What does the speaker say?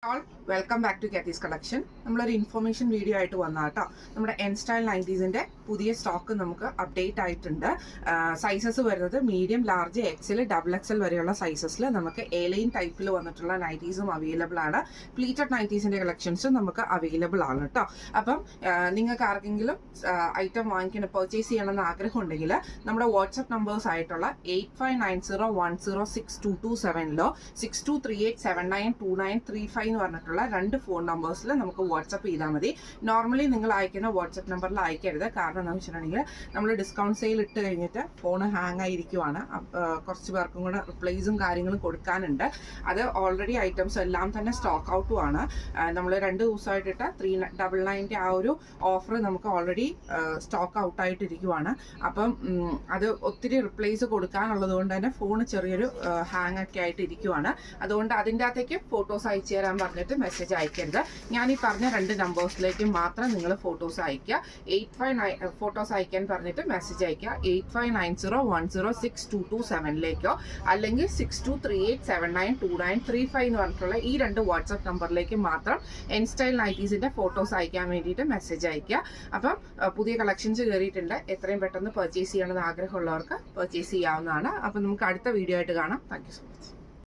All welcome back to Kathy's collection. നമ്മളൊരു information video ആയിട്ട് വന്നാട്ടോ. നമ്മുടെ എൻ സ്റ്റൈൽ 90s പുതിയ സ്റ്റോക്ക് നമുക്ക് അപ്ഡേറ്റ് ആയിട്ടുണ്ട്. സൈസസ് വരുന്നത് medium, large, XL, double XL വരെയുള്ള സൈസസിൽ നമുക്ക് എ ലൈൻ ടൈപ്പിൽ വന്നിട്ടുള്ള നൈറ്റീസും അവൈലബിൾ ആണ്. പ്ലീറ്റഡ് നൈറ്റീസിന്റെ കളക്ഷൻസും നമുക്ക് അവൈലബിൾ ആണ് കേട്ടോ. അപ്പം നിങ്ങൾക്ക് ആർക്കെങ്കിലും ഐറ്റം വാങ്ങിക്കണം, പർച്ചേസ് ചെയ്യണമെന്ന് ആഗ്രഹം ഉണ്ടെങ്കിൽ നമ്മുടെ വാട്സ്ആപ്പ് നമ്പേഴ്സ് ആയിട്ടുള്ള 8590106227 6238792935 എന്ന് പറഞ്ഞിട്ടുള്ള രണ്ട് ഫോൺ നമ്പേഴ്സിൽ നമുക്ക് വാട്സപ്പ് ചെയ്താൽ മതി. നോർമലി നിങ്ങൾ അയക്കുന്ന വാട്സപ്പ് നമ്പറിൽ അയക്കരുത്. കാരണം എന്താണെന്ന് വെച്ചിട്ടുണ്ടെങ്കിൽ നമ്മൾ ഡിസ്കൗണ്ട് സെയിൽ ഇട്ട് കഴിഞ്ഞിട്ട് ഫോൺ ഹാങ് ആയിരിക്കുവാണ്. കുറച്ച് പേർക്കും കൂടെ റിപ്ലൈസും കാര്യങ്ങളും കൊടുക്കാനുണ്ട്. അത് ഓൾറെഡി ഐറ്റംസ് എല്ലാം തന്നെ സ്റ്റോക്ക് ഔട്ടും ആണ്. നമ്മൾ 2 ദിവസമായിട്ടിട്ട 399 ആ ഒരു ഓഫർ നമുക്ക് ഓൾറെഡി സ്റ്റോക്ക് ഔട്ടായിട്ടിരിക്കുവാണ്. അപ്പം അത് ഒത്തിരി റിപ്ലൈസ് കൊടുക്കാനുള്ളത് കൊണ്ട് തന്നെ ഫോൺ ചെറിയൊരു ഹാങ് ഒക്കെ ആയിട്ട് ഇരിക്കുവാണ്. അതുകൊണ്ട് അതിൻ്റെ അകത്തേക്ക് ഫോട്ടോസ് അയച്ചു തരാൻ പറഞ്ഞിട്ട് മെസ്സേജ് അയക്കരുത്. ഞാൻ ഈ പറഞ്ഞ 2 നമ്പേഴ്സിലേക്ക് മാത്രം നിങ്ങൾ ഫോട്ടോസ് അയക്കുക. 85 ഫോട്ടോസ് അയക്കാൻ പറഞ്ഞിട്ട് മെസ്സേജ് അയക്കുക 8590106227 അല്ലെങ്കിൽ 6238792935 എന്ന് പറഞ്ഞിട്ടുള്ള ഈ 2 വാട്സ്ആപ്പ് നമ്പറിലേക്ക് മാത്രം എൻ സ്റ്റൈൽ നൈറ്റീസിന്റെ ഫോട്ടോസ് അയക്കാൻ വേണ്ടിയിട്ട് മെസ്സേജ് അയക്കുക. അപ്പം പുതിയ കളക്ഷൻസ് കയറിയിട്ടുണ്ട്. എത്രയും പെട്ടെന്ന് പർച്ചേസ് ചെയ്യണമെന്ന് ആഗ്രഹമുള്ളവർക്ക് പർച്ചേസ് ചെയ്യാവുന്നതാണ്. അപ്പം നമുക്ക് അടുത്ത വീഡിയോ ആയിട്ട് കാണാം. Thank you so much.